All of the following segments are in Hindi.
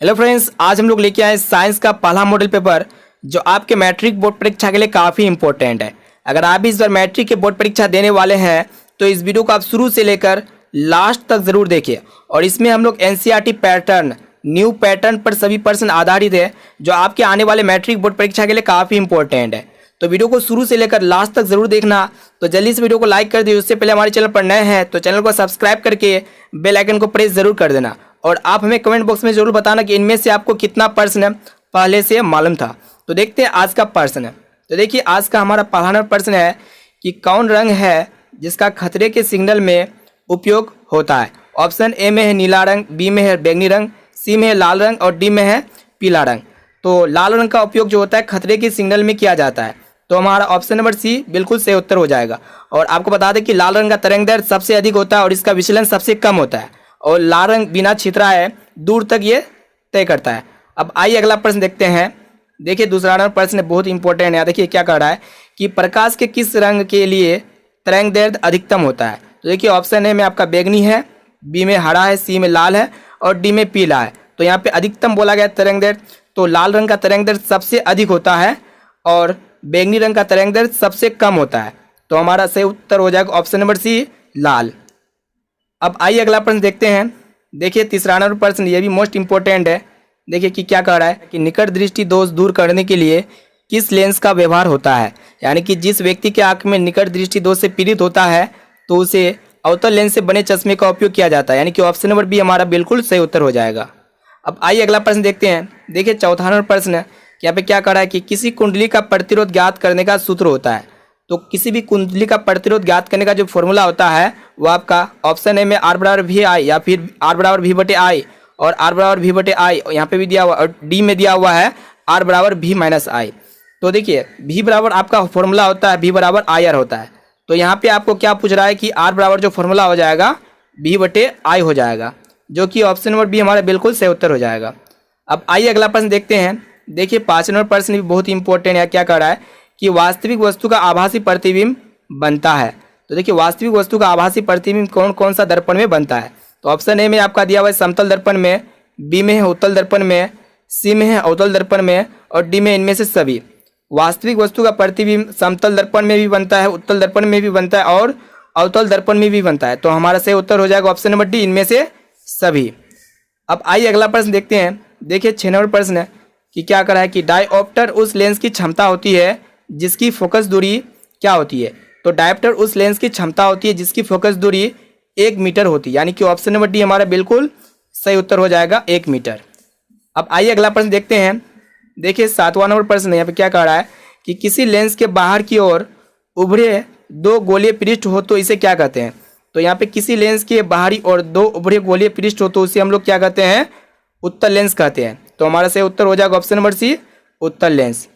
हेलो फ्रेंड्स, आज हम लोग लेके आए साइंस का पहला मॉडल पेपर जो आपके मैट्रिक बोर्ड परीक्षा के लिए काफ़ी इंपॉर्टेंट है। अगर आप इस बार मैट्रिक के बोर्ड परीक्षा देने वाले हैं तो इस वीडियो को आप शुरू से लेकर लास्ट तक ज़रूर देखिए। और इसमें हम लोग एनसीईआरटी पैटर्न, न्यू पैटर्न पर सभी प्रश्न आधारित है जो आपके आने वाले मैट्रिक बोर्ड परीक्षा के लिए काफ़ी इंपॉर्टेंट है। तो वीडियो को शुरू से लेकर लास्ट तक जरूर देखना। तो जल्दी से वीडियो को लाइक कर दिए। उससे पहले हमारे चैनल पर नए हैं तो चैनल को सब्सक्राइब करके बेल आइकन को प्रेस जरूर कर देना। और आप हमें कमेंट बॉक्स में जरूर बताना कि इनमें से आपको कितना प्रश्न पहले से मालूम था। तो देखते हैं आज का प्रश्न। तो देखिए आज का हमारा पहला प्रश्न है कि कौन रंग है जिसका खतरे के सिग्नल में उपयोग होता है। ऑप्शन ए में है नीला रंग, बी में है बैंगनी रंग, सी में है लाल रंग और डी में है पीला रंग। तो लाल रंग का उपयोग जो होता है खतरे के सिग्नल में किया जाता है। तो हमारा ऑप्शन नंबर सी बिल्कुल सही उत्तर हो जाएगा। और आपको बता दें कि लाल रंग का तरंग दैर्ध्य सबसे अधिक होता है और इसका विचलन सबसे कम होता है। और लाल रंग बिना छितराए दूर तक ये तय करता है। अब आइए अगला प्रश्न देखते हैं। देखिए दूसरा प्रश्न बहुत इंपॉर्टेंट है। देखिए क्या कह रहा है कि प्रकाश के किस रंग के लिए तरंग दैर्ध्य अधिकतम होता है। तो देखिए ऑप्शन ए में आपका बैंगनी है, बी में हरा है, सी में लाल है और डी में पीला है। तो यहाँ पे अधिकतम बोला गया तरंग दैर्ध्य, तो लाल रंग का तरंग दैर्ध्य सबसे अधिक होता है और बैंगनी रंग का तरंग दैर्ध्य सबसे कम होता है। तो हमारा सही उत्तर हो जाएगा ऑप्शन नंबर सी, लाल। अब आइए अगला प्रश्न देखते हैं। देखिए तीसरा नंबर प्रश्न, ये भी मोस्ट इंपॉर्टेंट है। देखिए कि क्या कह रहा है कि निकट दृष्टि दोष दूर करने के लिए किस लेंस का व्यवहार होता है। यानी कि जिस व्यक्ति के आंख में निकट दृष्टि दोष से पीड़ित होता है तो उसे अवतल लेंस से बने चश्मे का उपयोग किया जाता है। यानी कि ऑप्शन नंबर बी हमारा बिल्कुल सही उत्तर हो जाएगा। अब आइए अगला प्रश्न देखते हैं। देखिए चौथा नंबर प्रश्न, यहाँ पे क्या कह रहा है कि किसी कुंडली का प्रतिरोध ज्ञात करने का सूत्र होता है। तो किसी भी कुंडली का प्रतिरोध ज्ञात करने का जो फॉर्मूला होता है वो आपका ऑप्शन ए में आर बराबर वी आई या फिर आर बराबर वी बटे आई और आर बराबर वी बटे आई यहाँ पे भी दिया हुआ और डी में दिया हुआ है आर बराबर वी माइनस आई। तो देखिए वी बराबर आपका फॉर्मूला होता है वी बराबर आई आर होता है। तो यहाँ पे आपको क्या पूछ रहा है कि आर बराबर जो फॉर्मूला हो जाएगा वी बटे आई हो जाएगा, जो कि ऑप्शन नंबर बी हमारा बिल्कुल सही उत्तर हो जाएगा। अब आइए अगला प्रश्न देखते हैं। देखिए 5 नंबर प्रश्न भी बहुत इंपॉर्टेंट है। क्या कह रहा है कि वास्तविक वस्तु का आभासी प्रतिबिंब बनता है। तो देखिए वास्तविक वस्तु का आभासी प्रतिबिंब कौन कौन सा दर्पण में बनता है। तो ऑप्शन ए में आपका दिया हुआ है समतल दर्पण में, बी में है उत्तल दर्पण में, सी में है अवतल दर्पण में और डी में इनमें से सभी। वास्तविक वस्तु का प्रतिबिंब समतल दर्पण में भी बनता है, उत्तल दर्पण में भी बनता है और अवतल दर्पण में भी बनता है। तो हमारा सही उत्तर हो जाएगा ऑप्शन नंबर डी, इनमें से सभी। अब आइए अगला प्रश्न देखते हैं। देखिए 6 नंबर प्रश्न है कि क्या करा है कि डायऑप्टर उस लेंस की क्षमता होती है जिसकी फोकस दूरी क्या होती है। तो डायऑप्टर उस लेंस की क्षमता होती है जिसकी फोकस दूरी 1 मीटर होती है। यानी कि ऑप्शन नंबर डी हमारा बिल्कुल सही उत्तर हो जाएगा 1 मीटर। अब आइए अगला प्रश्न देखते हैं। देखिए 7वां नंबर प्रश्न यहाँ पे क्या कह रहा है कि किसी लेंस के बाहर की ओर उभरे 2 गोलीय पृष्ठ हो तो इसे क्या कहते हैं। तो यहाँ पे किसी लेंस के बाहरी ओर 2 उभरे गोलीय पृष्ठ हो तो उसे हम लोग क्या कहते हैं, उत्तल लेंस कहते हैं। तो हमारा सही उत्तर हो जाएगा ऑप्शन नंबर सी, उत्तल लेंस।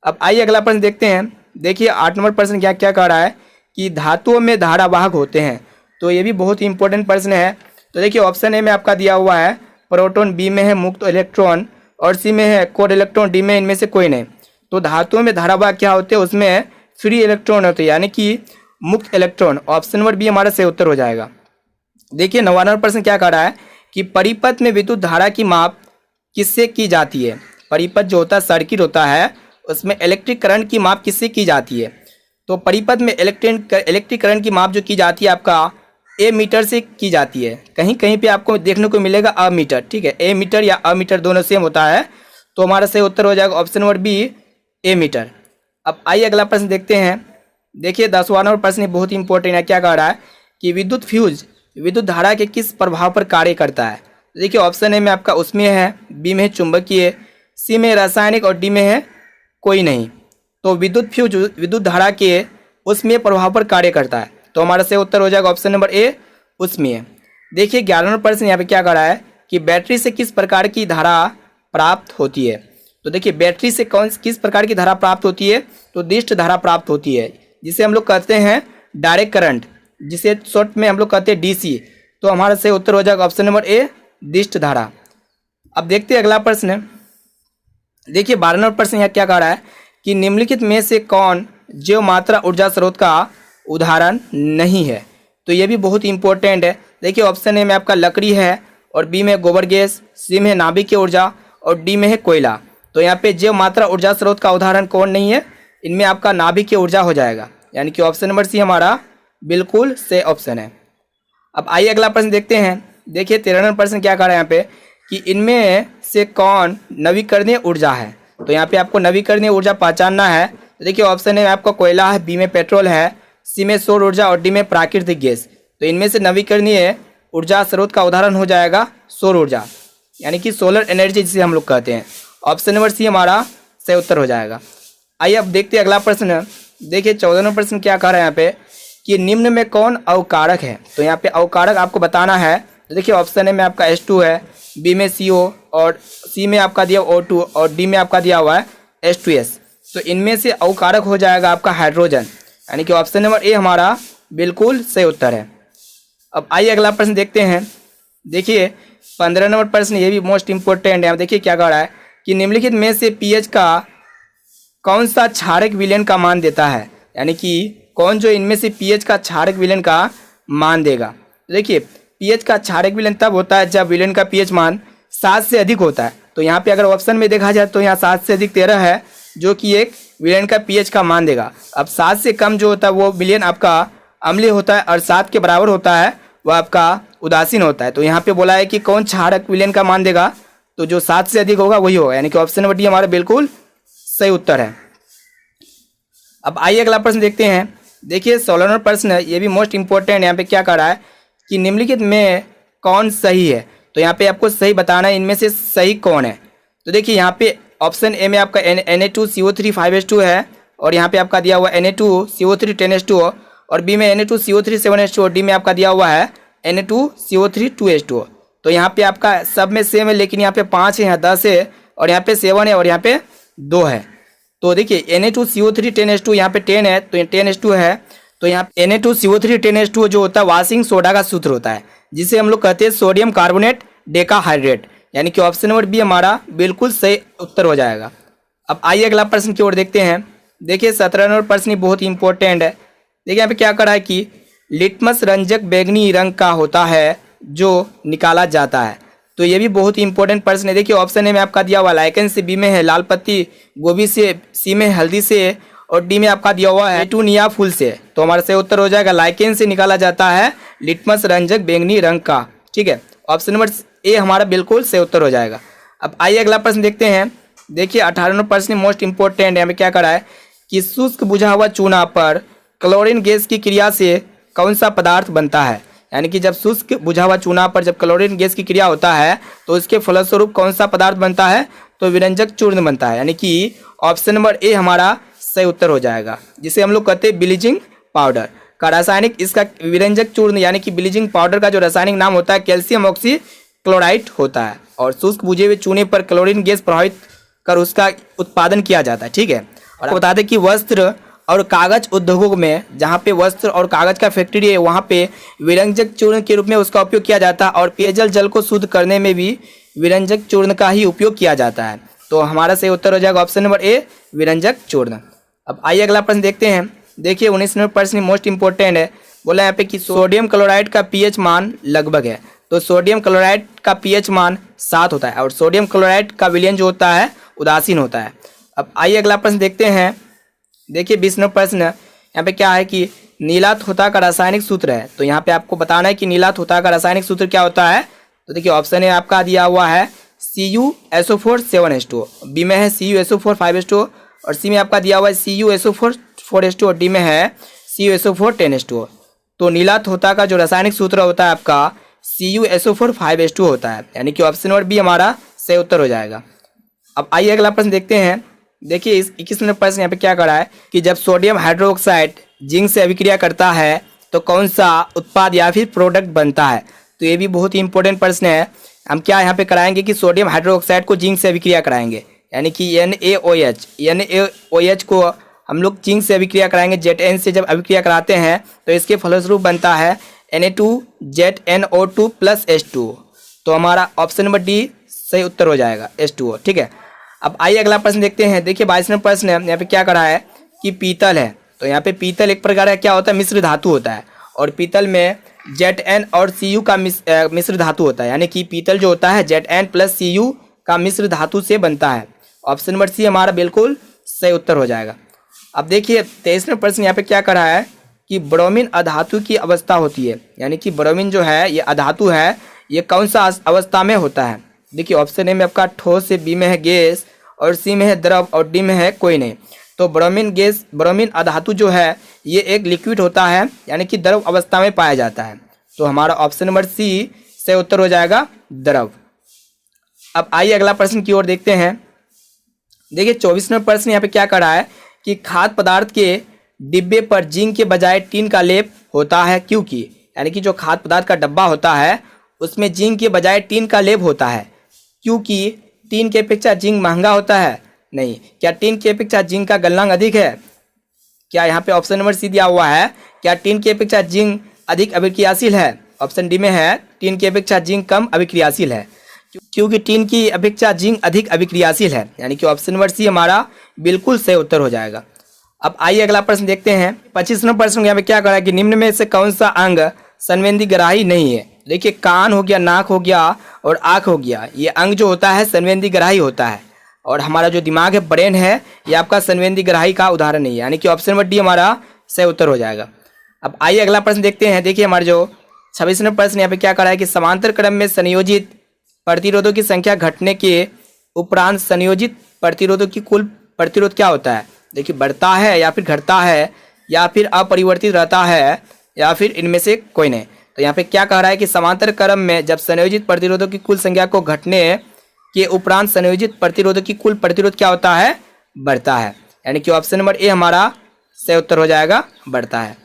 अब आइए अगला प्रश्न देखते हैं। देखिए 8 नंबर प्रश्न क्या क्या कह रहा है कि धातुओं में धारावाहक होते हैं। तो ये भी बहुत ही इंपॉर्टेंट प्रश्न है। तो देखिए ऑप्शन ए में आपका दिया हुआ है प्रोटॉन, बी में है मुक्त इलेक्ट्रॉन और सी में है कोड इलेक्ट्रॉन, डी में इनमें से कोई नहीं। तो धातुओं में धारावाहक क्या होते हैं, उसमें फ्री इलेक्ट्रॉन होते हैं यानी कि मुक्त इलेक्ट्रॉन। ऑप्शन नंबर बी हमारा सही उत्तर हो जाएगा। देखिए 9वां नंबर प्रश्न क्या कह रहा है कि परिपथ में विद्युत धारा की माप किससे की जाती है। परिपथ जो होता है सर्किट होता है उसमें इलेक्ट्रिक करंट की माप किससे की जाती है। तो परिपथ में इलेक्ट्रिक करंट की माप जो की जाती है आपका ए मीटर से की जाती है। कहीं कहीं पे आपको देखने को मिलेगा अमीटर, ठीक है, ए मीटर या अमीटर दोनों सेम होता है। तो हमारा सही उत्तर हो जाएगा ऑप्शन नंबर बी, ए मीटर। अब आइए अगला प्रश्न देखते हैं। देखिए 10वां नंबर प्रश्न बहुत इंपॉर्टेंट है। क्या कह रहा है कि विद्युत फ्यूज विद्युत धारा के किस प्रभाव पर कार्य करता है। देखिए ऑप्शन ए में आपका उसमें है, बी में चुंबकीय, सी में रासायनिक और डी में है कोई नहीं। तो विद्युत फ्यूज विद्युत धारा के उसमें प्रभाव पर कार्य करता है। तो हमारा सही उत्तर हो जाएगा ऑप्शन नंबर ए, उसमें। देखिए 11वां नंबर प्रश्न यहाँ पे क्या कह रहा है कि बैटरी से किस प्रकार की धारा प्राप्त होती है। तो देखिए बैटरी से किस प्रकार की धारा प्राप्त होती है, तो दिष्ट धारा प्राप्त होती है जिसे हम लोग कहते हैं डायरेक्ट करंट, जिसे शॉर्ट में हम लोग कहते हैं डीसी। तो हमारा सही उत्तर हो जाएगा ऑप्शन नंबर ए, दिष्ट धारा। अब देखते हैं अगला प्रश्न। देखिए 12 नंबर प्रश्न यहाँ क्या कह रहा है कि निम्नलिखित में से कौन जैव मात्रा ऊर्जा स्रोत का उदाहरण नहीं है। तो ये भी बहुत इंपॉर्टेंट है। देखिए ऑप्शन ए में आपका लकड़ी है और बी में गोबर गैस, सी में नाभिकीय ऊर्जा और डी में है कोयला। तो यहाँ पे जैव मात्रा ऊर्जा स्रोत का उदाहरण कौन नहीं है, इनमें आपका नाभिकीय ऊर्जा हो जाएगा, यानी कि ऑप्शन नंबर सी हमारा बिल्कुल सही ऑप्शन है। अब आइए अगला प्रश्न देखते हैं। देखिए 13वां प्रश्न क्या कह रहा है यहाँ पे कि इनमें से कौन नवीकरणीय ऊर्जा है। तो यहाँ पे आपको नवीकरणीय ऊर्जा पहचानना है। तो देखिए ऑप्शन ए में आपका कोयला है, बी में पेट्रोल है, सी में सौर ऊर्जा और डी में प्राकृतिक गैस। तो इनमें से नवीकरणीय ऊर्जा स्रोत का उदाहरण हो जाएगा सौर ऊर्जा, यानी कि सोलर एनर्जी जिसे हम लोग कहते हैं। ऑप्शन नंबर सी हमारा सही उत्तर हो जाएगा। आइए अब देखते हैं अगला प्रश्न। देखिए 14वां प्रश्न क्या कह रहा है यहाँ पे कि निम्न में कौन अवकारक है। तो यहाँ पे अवकारक आपको बताना है। तो देखिए ऑप्शन ए में आपका H2 है, बी में CO और सी में आपका दिया O2 और डी में आपका दिया हुआ है H2S। तो इनमें से अवकारक हो जाएगा आपका हाइड्रोजन, यानी कि ऑप्शन नंबर ए हमारा बिल्कुल सही उत्तर है। अब आइए अगला प्रश्न देखते हैं। देखिए 15 नंबर प्रश्न, ये भी मोस्ट इंपॉर्टेंट है। देखिए क्या कह रहा है कि निम्नलिखित में से पीएच का कौन सा क्षारक विलयन का मान देता है, यानी कि कौन जो इनमें से पीएच का क्षारक विलयन का मान देगा। देखिए पीएच का क्षारक विलयन तब होता है जब विलयन का पीएच मान 7 से अधिक होता है। तो यहाँ पे अगर ऑप्शन में देखा जाए तो यहाँ 7 से अधिक 13 है, जो कि एक विलयन का पीएच का मान देगा। अब 7 से कम जो होता है वो विलयन आपका अम्लीय होता है और 7 के बराबर होता है वह आपका उदासीन होता है। तो यहाँ पे बोला है कि कौन क्षारक विलयन का मान देगा, तो जो 7 से अधिक होगा वही होगा, यानी कि ऑप्शन नंबर डी हमारा बिल्कुल सही उत्तर है। अब आइए अगला प्रश्न देखते हैं। देखिए 16वां प्रश्न है, ये भी मोस्ट इंपॉर्टेंट। यहाँ पे क्या कह रहा है कि निम्नलिखित में कौन सही है। तो यहाँ पे आपको सही बताना है इनमें से सही कौन है। तो देखिए यहाँ पे ऑप्शन ए में आपका Na2CO3 5H2 है और यहाँ पे आपका दिया हुआ Na2CO3 10H2 और बी में Na2CO3 7H2 और डी में आपका दिया हुआ है Na2CO3 2H2। तो यहाँ पे आपका सब में सेम है, लेकिन यहाँ पे 5 है, यहाँ 10 है और यहाँ पे 7 है और यहाँ पे 2 है। तो देखिए Na2CO3 10H2 यहाँ पे 10 है तो 10H2 है। तो यहाँ Na2CO3 10H2 जो होता है वाशिंग सोडा का सूत्र होता है, जिसे हम लोग कहते हैं सोडियम कार्बोनेट डेकाहाइड्रेट, यानी कि ऑप्शन नंबर बी हमारा बिल्कुल सही उत्तर हो जाएगा। अब आइए अगला प्रश्न की ओर देखते हैं। देखिए 17वां नंबर प्रश्न बहुत ही इंपॉर्टेंट है। देखिए यहाँ पे क्या करा है कि लिटमस रंजक बैंगनी रंग का होता है जो निकाला जाता है। तो ये भी बहुत ही इंपॉर्टेंट प्रश्न है। देखिए ऑप्शन ए में आपका दिया हुआ लाइकन से, बी में है लाल पत्ती गोभी से, सी में हल्दी से और डी में आपका दिया हुआ है पेटूनिया फूल से। तो हमारा सही उत्तर हो जाएगा लाइकेन से निकाला जाता है लिटमस रंजक बैंगनी रंग का। ठीक है, ऑप्शन नंबर ए हमारा बिल्कुल सही उत्तर हो जाएगा। अब आइए अगला प्रश्न देखते हैं। देखिए 18वां प्रश्न मोस्ट इंपॉर्टेंट है। हमें क्या करा है कि शुष्क बुझा हुआ चूना पर क्लोरीन गैस की क्रिया से कौन सा पदार्थ बनता है, यानी कि जब शुष्क बुझा हुआ चूना पर जब क्लोरीन गैस की क्रिया होता है तो इसके फलस्वरूप कौन सा पदार्थ बनता है, तो विरंजक चूर्ण बनता है, यानी कि ऑप्शन नंबर ए हमारा सही उत्तर हो जाएगा, जिसे हम लोग कहते हैं ब्लीचिंग पाउडर का रासायनिक। इसका विरंजक चूर्ण यानी कि ब्लीचिंग पाउडर का जो रासायनिक नाम होता है कैल्शियम ऑक्सी क्लोराइड होता है और शुष्क बुझे हुए चूने पर क्लोरीन गैस प्रभावित कर उसका उत्पादन किया जाता है। ठीक है, और आपको बता दें कि वस्त्र और कागज उद्योगों में, जहाँ पे वस्त्र और कागज का फैक्ट्री है, वहाँ पे विरंजक चूर्ण के रूप में उसका उपयोग किया जाता है और पेयजल जल को शुद्ध करने में भी विरंजक चूर्ण का ही उपयोग किया जाता है। तो हमारा सही उत्तर हो जाएगा ऑप्शन नंबर ए विरंजक चूर्ण। अब आइए अगला प्रश्न देखते हैं। देखिए 19 नंबर प्रश्न मोस्ट इंपॉर्टेंट है। बोला यहाँ पे कि सोडियम क्लोराइड का पीएच मान लगभग है। तो सोडियम क्लोराइड का पीएच मान 7 होता है और सोडियम क्लोराइड का विलयन जो होता है उदासीन होता है। अब आइए अगला प्रश्न देखते हैं। देखिए 20 नंबर प्रश्न यहाँ पे क्या है कि नीला थोथा का रासायनिक सूत्र है। तो यहाँ पे आपको बताना है कि नीला थोथा का रासायनिक सूत्र क्या होता है। तो देखिए ऑप्शन ए आपका दिया हुआ है CuSO4 7H2, बी में है CuSO4 5H2 और सी में आपका दिया हुआ है CuSO4 4H2 और डी में है CuSO4 10H2। तो नीला थोथा का जो रासायनिक सूत्र होता है आपका CuSO4 5H2 होता है, यानी कि ऑप्शन नंबर बी हमारा सही उत्तर हो जाएगा। अब आइए अगला प्रश्न देखते हैं। देखिए इस 21 नंबर प्रश्न यहाँ पे क्या करा है कि जब सोडियम हाइड्रोक्साइड जिंक से अभिक्रिया करता है तो कौन सा उत्पाद या फिर प्रोडक्ट बनता है। तो ये भी बहुत ही इंपॉर्टेंट प्रश्न है। हम क्या यहाँ पे कराएंगे कि सोडियम हाइड्रोक्साइड को जिंक से अभिक्रिया कराएंगे, यानी कि NaOH को हम लोग जिंक से अभिक्रिया कराएंगे। ZN से जब अभिक्रिया कराते हैं तो इसके फलस्वरूप बनता है Na2ZNO2 + H2। तो हमारा ऑप्शन नंबर डी सही उत्तर हो जाएगा H2O। ठीक है, अब आइए अगला प्रश्न देखते हैं। देखिए 22 नंबर प्रश्न है। यहाँ पे क्या करा है कि पीतल है। तो यहाँ पे पीतल एक प्रकार का क्या होता है, मिश्र धातु होता है और पीतल में Zn और Cu का मिश्र धातु होता है, यानी कि पीतल जो होता है Zn प्लस Cu का मिश्र धातु से बनता है। ऑप्शन नंबर सी हमारा बिल्कुल सही उत्तर हो जाएगा। अब देखिए 23वें प्रश्न यहाँ पे क्या करा है कि ब्रोमीन अधातु की अवस्था होती है, यानी कि ब्रोमीन जो है ये अधातु है, ये कौन सा अवस्था में होता है। देखिए ऑप्शन ए में आपका ठोस है, बी में है गैस और सी में है द्रव और डी में है कोई नहीं। तो ब्रोमीन अधातु जो है ये एक लिक्विड होता है, यानी कि द्रव अवस्था में पाया जाता है। तो हमारा ऑप्शन नंबर सी से उत्तर हो जाएगा द्रव। अब आइए अगला प्रश्न की ओर देखते हैं। देखिए 24वें प्रश्न यहाँ पे क्या कर रहा है कि खाद्य पदार्थ के डिब्बे पर जिंक के बजाय टीन का लेप होता है क्योंकि, यानी कि जो खाद्य पदार्थ का डब्बा होता है उसमें जिंक के बजाय टीन का लेप होता है क्योंकि टीन के अपेक्षा जिंक महंगा होता है। नहीं, क्या टीन की अपेक्षा जिंक का गलनांक अधिक है? क्या यहाँ पे ऑप्शन नंबर सी दिया हुआ है, क्या टीन की अपेक्षा जिंक अधिक अभिक्रियाशील है? ऑप्शन डी में है टीन की अपेक्षा जिंक कम अभिक्रियाशील है, क्योंकि टीन की अपेक्षा जिंक अधिक अभिक्रियाशील है, यानी कि ऑप्शन नंबर सी हमारा बिल्कुल सही उत्तर हो जाएगा। अब आइए अगला प्रश्न देखते हैं। 25वां प्रश्न यहाँ पे क्या करा है कि निम्न में से कौन सा अंग संवेदीग्राही नहीं है। देखिए कान हो गया, नाक हो गया और आँख हो गया, ये अंग जो होता है संवेदीग्राही होता है। और हमारा जो दिमाग है, ब्रेन है, ये आपका संवेदीग्राही का उदाहरण नहीं है, यानी कि ऑप्शन नंबर डी हमारा सही उत्तर हो जाएगा। अब आइए अगला प्रश्न देखते हैं। देखिए हमारे जो 26वां प्रश्न यहाँ पे क्या करा है कि समांतर क्रम में संयोजित प्रतिरोधों की संख्या घटने के उपरांत संयोजित प्रतिरोधों की कुल प्रतिरोध क्या होता है। देखिए बढ़ता है या फिर घटता है या फिर अपरिवर्तित रहता है या फिर इनमें से कोई नहीं। तो यहाँ पे क्या कह रहा है कि समांतर क्रम में जब संयोजित प्रतिरोधों की कुल संख्या को घटने के उपरांत संयोजित प्रतिरोधों की कुल प्रतिरोध क्या होता है, बढ़ता है, यानी कि ऑप्शन नंबर ए हमारा सही उत्तर हो जाएगा, बढ़ता है।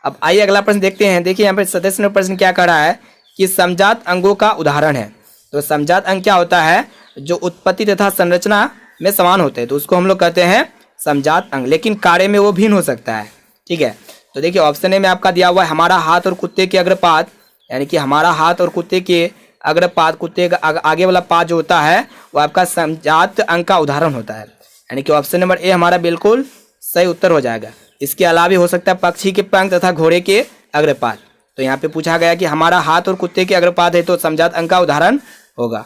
अब आइए अगला प्रश्न देखते हैं। देखिए यहाँ पे 27वां प्रश्न क्या कह रहा है कि समजात अंगों का उदाहरण है। तो समजात अंग क्या होता है, जो उत्पत्ति तथा संरचना में समान होते हैं, तो उसको हम लोग कहते हैं समजात अंग, लेकिन कार्य में वो भिन्न हो सकता है। ठीक है, तो देखिए ऑप्शन ए में आपका दिया हुआ है हमारा हाथ और कुत्ते के अग्रपाद, यानी कि हमारा हाथ और कुत्ते के अग्रपाद, कुत्ते का आगे वाला पाद जो होता है वो आपका समजात अंग का उदाहरण होता है, यानी कि ऑप्शन नंबर ए हमारा बिल्कुल सही उत्तर हो जाएगा। इसके अलावा हो सकता है पक्षी के पंख तथा घोड़े के अग्रपाद। तो यहाँ पे पूछा गया कि हमारा हाथ और कुत्ते के अग्रपाद है, तो समजात अंग का उदाहरण होगा।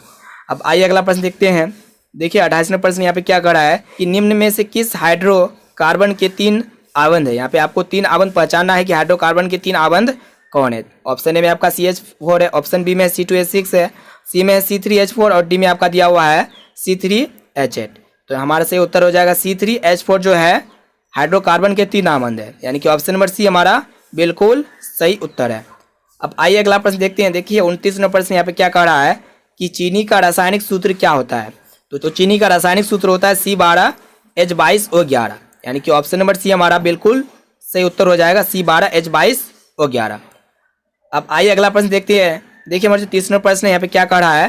अब आइए अगला प्रश्न देखते हैं। देखिए 28वां प्रश्न यहाँ पे क्या कर रहा है कि निम्न में से किस हाइड्रोकार्बन के 3 आबंध है। यहाँ पे आपको 3 आबंध पहचानना है कि हाइड्रोकार्बन के 3 आबंध कौन है। ऑप्शन ए में आपका CH4 है, ऑप्शन बी में C2H6 है, सी में C3H4 और डी में आपका दिया हुआ है C3H8। तो हमारा सही उत्तर हो जाएगा C3H4 जो है हाइड्रोकार्बन के 3 आबंध है, यानी कि ऑप्शन नंबर सी हमारा बिल्कुल सही उत्तर है। अब आइए अगला प्रश्न देखते हैं। देखिए 29वां प्रश्न यहाँ पे क्या कह रहा है कि चीनी का रासायनिक सूत्र क्या होता है। तो चीनी का रासायनिक सूत्र होता है C12H22O11, यानी कि ऑप्शन नंबर सी हमारा बिल्कुल सही उत्तर हो जाएगा C12H22O11। अब आइए अगला प्रश्न देखते हैं। देखिए हमारे 30वां प्रश्न यहाँ पे क्या कह रहा है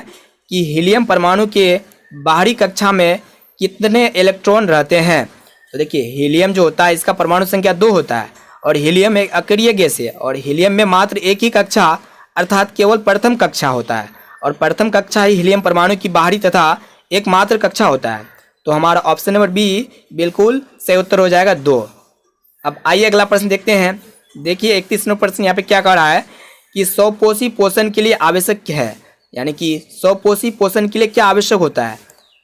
कि हीलियम परमाणु के बाहरी कक्षा में कितने इलेक्ट्रॉन रहते हैं। तो देखिए हीलियम जो होता है इसका परमाणु संख्या 2 होता है और हीलियम एक अक्रिय गैस है और हीलियम में मात्र एक ही कक्षा अर्थात केवल प्रथम कक्षा होता है और प्रथम कक्षा ही हीलियम परमाणु की बाहरी तथा एकमात्र कक्षा होता है। तो हमारा ऑप्शन नंबर बी बिल्कुल सही उत्तर हो जाएगा 2। अब आइए अगला प्रश्न देखते हैं। देखिए 31वां प्रश्न यहाँ पे क्या कह रहा है कि स्वपोषी पोषण के लिए आवश्यक क्या है, यानी कि स्वपोषी पोषण के लिए क्या आवश्यक होता है।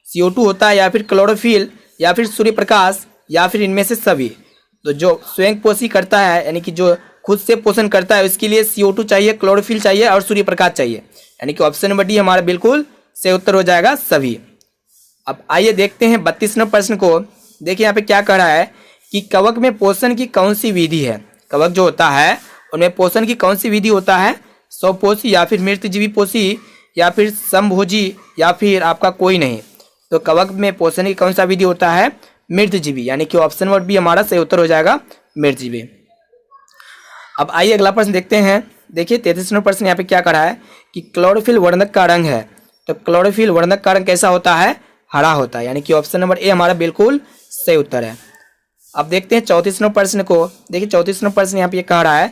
CO2 होता है या फिर क्लोरोफिल या फिर सूर्य प्रकाश या फिर इनमें से सभी। तो जो स्वयं पोषी करता है यानी कि जो खुद से पोषण करता है उसके लिए CO2 चाहिए, क्लोरोफिल चाहिए और सूर्य प्रकाश चाहिए, यानी कि ऑप्शन नंबर डी हमारा बिल्कुल सही उत्तर हो जाएगा सभी। अब आइए देखते हैं 32वें प्रश्न को। देखिए यहाँ पे क्या कह रहा है कि कवक में पोषण की कौन सी विधि है। कवक जो होता है उनमें पोषण की कौन सी विधि होता है, स्वपोषी या फिर मृतजीवी पोषी या फिर समभोजी या फिर आपका कोई नहीं। तो कवक में पोषण की कौन सा विधि होता है, मृतजीवी, यानी कि ऑप्शन नंबर बी हमारा सही उत्तर हो जाएगा मृतजीवी। अब आइए अगला प्रश्न देखते हैं। देखिए 33वां प्रश्न यहाँ पे क्या करा है कि क्लोरोफिल वर्णक का रंग है। तो क्लोरोफिल वर्णक का रंग कैसा होता है, हरा होता है, यानी कि ऑप्शन नंबर ए हमारा बिल्कुल सही उत्तर है। अब देखते हैं 34वां प्रश्न को। देखिए 34वां प्रश्न यहाँ पे कह रहा है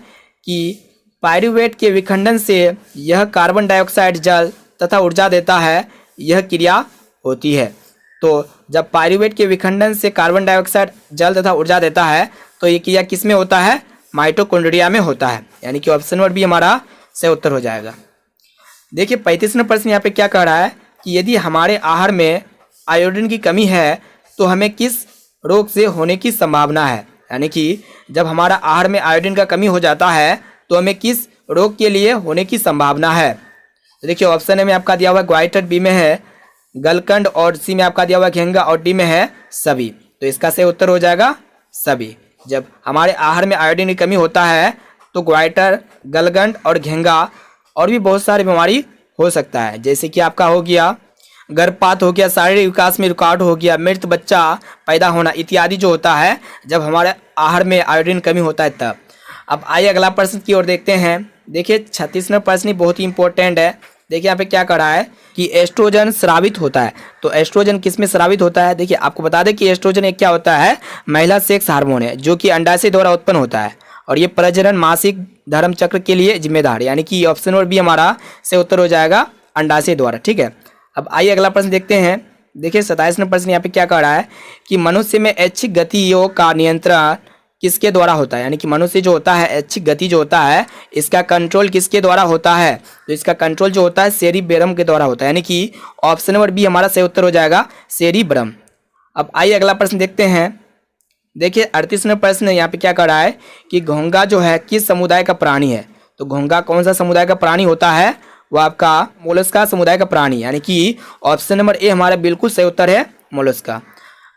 कि पायरुवेट के विखंडन से यह कार्बन डाइऑक्साइड जल तथा ऊर्जा देता है, यह क्रिया होती है। तो जब पायरुवेट के विखंडन से कार्बन डाइऑक्साइड जल तथा ऊर्जा देता है तो ये क्रिया किस में होता है, माइटोकॉन्ड्रिया में होता है, यानी कि ऑप्शन नंबर बी हमारा सही उत्तर हो जाएगा। देखिए 35वां प्रश्न यहाँ पे क्या कह रहा है कि यदि हमारे आहार में आयोडीन की कमी है तो हमें किस रोग से होने की संभावना है। यानी कि जब हमारा आहार में आयोडीन का कमी हो जाता है तो हमें किस रोग के लिए होने की संभावना है। तो देखिए ऑप्शन ए में आपका दिया हुआ ग्वाइटर, बी में है गलकंड और सी में आपका दिया हुआ घेंगा और डी में है सभी। तो इसका सही उत्तर हो जाएगा सभी। जब हमारे आहार में आयोडीन की कमी होता है तो ग्वाइटर, गलगंड और घेंगा और भी बहुत सारी बीमारी हो सकता है, जैसे कि आपका हो गया गर्भपात हो गया, शारीरिक विकास में रुकावट हो गया, मृत बच्चा पैदा होना इत्यादि जो होता है जब हमारे आहार में आयोडीन कमी होता है तब। अब आइए अगला प्रश्न की ओर देखते हैं। देखिए 36वां प्रश्न बहुत ही इंपॉर्टेंट है। देखिए यहाँ पे क्या कर रहा है कि एस्ट्रोजन स्रावित होता है। तो एस्ट्रोजन किस में स्रावित होता है। देखिए आपको बता दें कि एस्ट्रोजन एक क्या होता है, महिला सेक्स हार्मोन है जो कि अंडाशय द्वारा उत्पन्न होता है और ये प्रजनन मासिक धर्म चक्र के लिए जिम्मेदार है। यानी कि ऑप्शन और बी हमारा सही उत्तर हो जाएगा अंडाशय द्वारा। ठीक है, अब आइए अगला प्रश्न देखते हैं। देखिए 27वां प्रश्न यहाँ पे क्या कह रहा है कि मनुष्य में ऐच्छिक गतियों का नियंत्रण किसके द्वारा होता है। यानी कि मनुष्य जो होता है ऐच्छिक गति जो होता है इसका कंट्रोल किसके द्वारा होता है। तो इसका कंट्रोल जो होता है सेरिबेरम के द्वारा होता है। यानी कि ऑप्शन नंबर बी हमारा सही उत्तर हो जाएगा सेरिब्रम। अब आइए अगला प्रश्न देखते हैं। देखिए 38वां प्रश्न यहाँ पे क्या कह रहा है कि घोंघा जो है किस समुदाय का प्राणी है। तो घोंघा कौन सा समुदाय का प्राणी होता है, वो आपका मोलस्का समुदाय का प्राणी। यानी कि ऑप्शन नंबर ए हमारा बिल्कुल सही उत्तर है मोलस्का।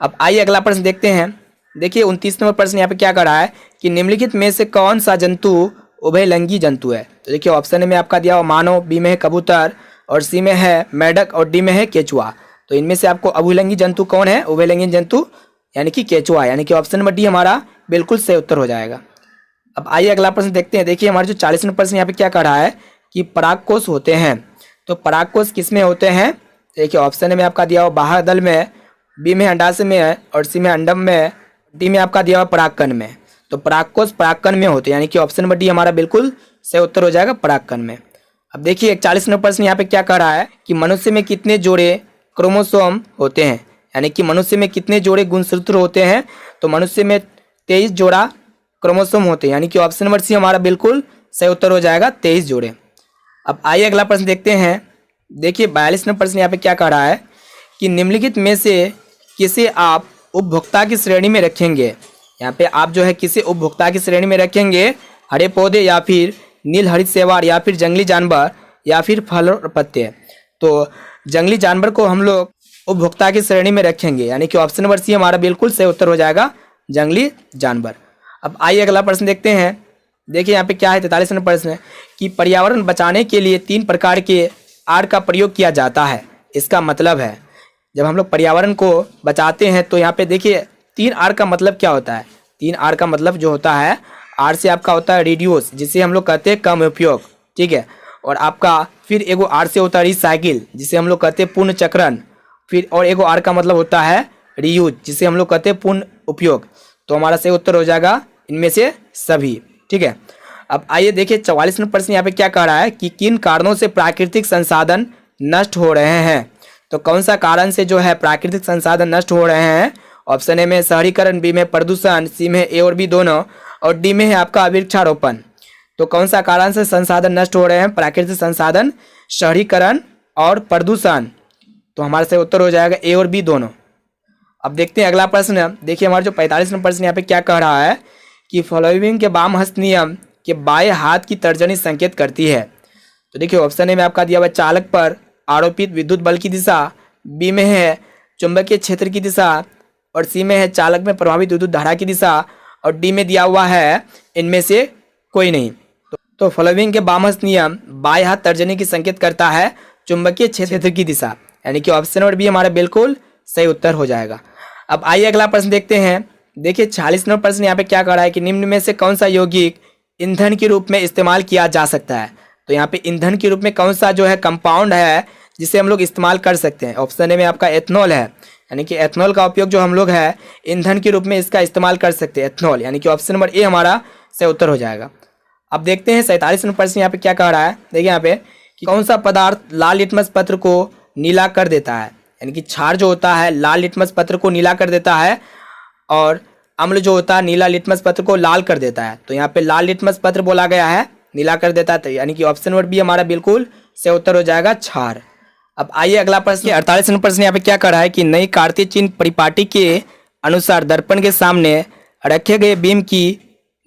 अब आइए अगला प्रश्न देखते हैं। देखिए 29वां प्रश्न यहाँ पे क्या कर रहा है कि निम्नलिखित में से कौन सा जंतु उभयलिंगी जंतु है। तो देखिए ऑप्शन में आपका दिया हुआ मानव, बी में है कबूतर और सी में है मेढक और डी में है केचुआ। तो इनमें से आपको उभयलिंगी जंतु कौन है, उभयलिंगी जंतु यानी कि केचुआ। यानी कि ऑप्शन नंबर डी हमारा बिल्कुल सही उत्तर हो जाएगा। अब आइए अगला प्रश्न देखते हैं। देखिए हमारे जो 40वां प्रश्न यहाँ पे क्या कर रहा है कि परागकोश होते हैं। तो परागकोश किस में होते हैं। देखिए ऑप्शन में आपका दिया हुआ बाह्य दल में, बी में अंडाशय में है और सी में अंडम में, डी में आपका दिया हुआ परागकण में। तो परागकोश परागकण में होते हैं। यानी कि ऑप्शन नंबर डी हमारा बिल्कुल सही उत्तर हो जाएगा परागकण में। अब देखिए 41वां प्रश्न यहाँ पे क्या कह रहा है कि मनुष्य में कितने जोड़े क्रोमोसोम होते हैं। यानी कि मनुष्य में कितने जोड़े गुणसूत्र होते हैं। तो मनुष्य में 23 जोड़ा क्रोमोसोम होते हैं। यानी कि ऑप्शन नंबर सी हमारा बिल्कुल सही उत्तर हो जाएगा 23 जोड़े। अब आइए अगला प्रश्न देखते हैं। देखिए 42वां प्रश्न यहाँ पे क्या कह रहा है कि निम्नलिखित में से किसे आप उपभोक्ता की श्रेणी में रखेंगे। यहाँ पे आप जो है किसे उपभोक्ता की श्रेणी में रखेंगे, हरे पौधे या फिर नील हरित शैवाल या फिर जंगली जानवर या फिर फल और पत्ते। तो जंगली जानवर को हम लोग उपभोक्ता की श्रेणी में रखेंगे। यानी कि ऑप्शन नंबर सी हमारा बिल्कुल सही उत्तर हो जाएगा जंगली जानवर। अब आइए अगला प्रश्न देखते हैं। देखिए यहाँ पे क्या है 43वां प्रश्न कि पर्यावरण बचाने के लिए 3 प्रकार के आर का प्रयोग किया जाता है। इसका मतलब है जब हम लोग पर्यावरण को बचाते हैं तो यहाँ पे देखिए 3 आर का मतलब क्या होता है। 3 आर का मतलब जो होता है, आर से आपका होता है रिड्यूस जिसे हम लोग कहते हैं कम उपयोग, ठीक है। और आपका फिर एगो आर से होता है रिसाइकिल जिसे हम लोग कहते हैं पुनः चक्रण। फिर और एगो आर का मतलब होता है रीयूज जिसे हम लोग कहते हैं पुनः उपयोग। तो हमारा सही उत्तर हो जाएगा इनमें से सभी, ठीक है। अब आइए देखिए 44वां प्रश्न यहाँ पे क्या कह रहा है कि किन कारणों से प्राकृतिक संसाधन नष्ट हो रहे हैं। तो कौन सा कारण से जो है प्राकृतिक संसाधन नष्ट हो रहे हैं। ऑप्शन ए में शहरीकरण, बी में प्रदूषण, सी में ए और बी दोनों और डी में है आपका वृक्षारोपण। तो कौन सा कारण से संसाधन नष्ट हो रहे हैं, प्राकृतिक संसाधन, शहरीकरण और प्रदूषण। तो हमारा सही उत्तर हो जाएगा ए और बी दोनों। अब देखते हैं अगला प्रश्न। देखिए हमारा जो 45वां प्रश्न यहाँ पे क्या कह रहा है कि फॉलोइंग के वाम हस्त नियम के बाएं हाथ की तर्जनी संकेत करती है। तो देखिए ऑप्शन ए में आपका दिया हुआ चालक पर आरोपित विद्युत बल की दिशा, बी में है चुंबकीय क्षेत्र की दिशा और सी में है चालक में प्रभावित विद्युत धारा की दिशा और डी में दिया हुआ है इनमें से कोई नहीं। तो फॉलोइंग के वाम हस्त नियम बाएं हाथ तर्जनी की संकेत करता है चुंबकीय क्षेत्र की दिशा। यानी कि ऑप्शन नंबर बी हमारा बिल्कुल सही उत्तर हो जाएगा। अब आइए अगला प्रश्न देखते हैं। देखिए 46वां प्रश्न यहाँ पे क्या कह रहा है कि निम्न में से कौन सा यौगिक ईंधन के रूप में इस्तेमाल किया जा सकता है। तो यहाँ पे ईंधन के रूप में कौन सा जो है कंपाउंड है जिसे हम लोग इस्तेमाल कर सकते हैं। ऑप्शन ए में आपका एथनॉल है। यानी कि एथनॉल का उपयोग जो हम लोग है ईंधन के रूप में इसका इस्तेमाल कर सकते हैं, एथनॉल। यानी कि ऑप्शन नंबर ए हमारा सही उत्तर हो जाएगा। अब देखते हैं 47वां प्रश्न यहाँ पे क्या कह रहा है। देखिए यहाँ पे कि कौन सा पदार्थ लाल लिटमस पत्र को नीला कर देता है। यानी कि क्षार जो होता है लाल लिटमस पत्र को नीला कर देता है और अम्ल जो होता है नीला लिटमस पत्र को लाल कर देता है। तो यहाँ पे लाल लिटमस पत्र बोला गया है नीला कर देता है, यानी कि ऑप्शन नंबर बी हमारा बिल्कुल सही उत्तर हो जाएगा क्षार। अब आइए अगला प्रश्न, 48 नंबर प्रश्न यहाँ पे क्या कर रहा है कि नई कार्तीय चिन्ह परिपाटी के अनुसार दर्पण के सामने रखे गए बीम की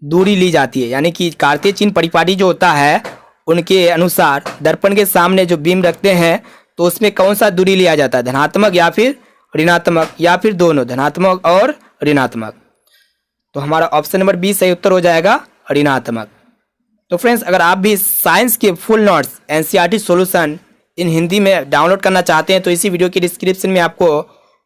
दूरी ली जाती है। यानी कि कार्तीय चिन्ह परिपाटी जो होता है उनके अनुसार दर्पण के सामने जो बीम रखते हैं तो उसमें कौन सा दूरी लिया जाता है, धनात्मक या फिर ऋणात्मक या फिर दोनों, धनात्मक और ऋणात्मक। तो हमारा ऑप्शन नंबर बी सही उत्तर हो जाएगा ऋणात्मक। तो फ्रेंड्स, अगर आप भी साइंस के full notes NCERT solution in Hindi में डाउनलोड करना चाहते हैं तो इसी वीडियो के डिस्क्रिप्शन में आपको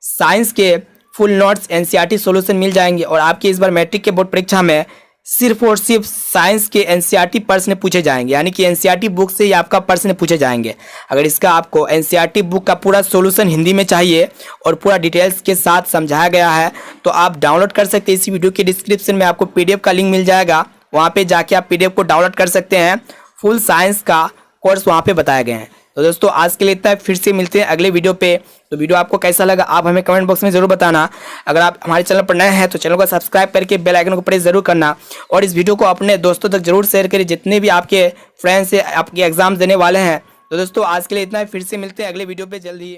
साइंस के फुल नोट्स एनसीईआरटी सॉल्यूशन मिल जाएंगे। और आपके इस बार मैट्रिक के बोर्ड परीक्षा में सिर्फ और सिर्फ साइंस के एनसीईआरटी प्रश्न पूछे जाएंगे, यानी कि एनसीईआरटी बुक से ही आपका प्रश्न पूछे जाएंगे। अगर इसका आपको एनसीईआरटी बुक का पूरा सॉल्यूशन हिंदी में चाहिए और पूरा डिटेल्स के साथ समझाया गया है तो आप डाउनलोड कर सकते हैं। इसी वीडियो के डिस्क्रिप्शन में आपको पीडीएफ का लिंक मिल जाएगा, वहाँ पे जाके आप पीडीएफ को डाउनलोड कर सकते हैं। फुल साइंस का कोर्स वहाँ पे बताए गए हैं। तो दोस्तों आज के लिए इतना है, फिर से मिलते हैं अगले वीडियो पे। तो वीडियो आपको कैसा लगा आप हमें कमेंट बॉक्स में जरूर बताना। अगर आप हमारे चैनल पर नए हैं तो चैनल को सब्सक्राइब करके बेल आइकन को प्रेस जरूर करना और इस वीडियो को अपने दोस्तों तक जरूर शेयर करिए जितने भी आपके फ्रेंड्स आपके एग्जाम देने वाले हैं। तो दोस्तों आज के लिए इतना है, फिर से मिलते हैं अगले वीडियो पे जल्द ही।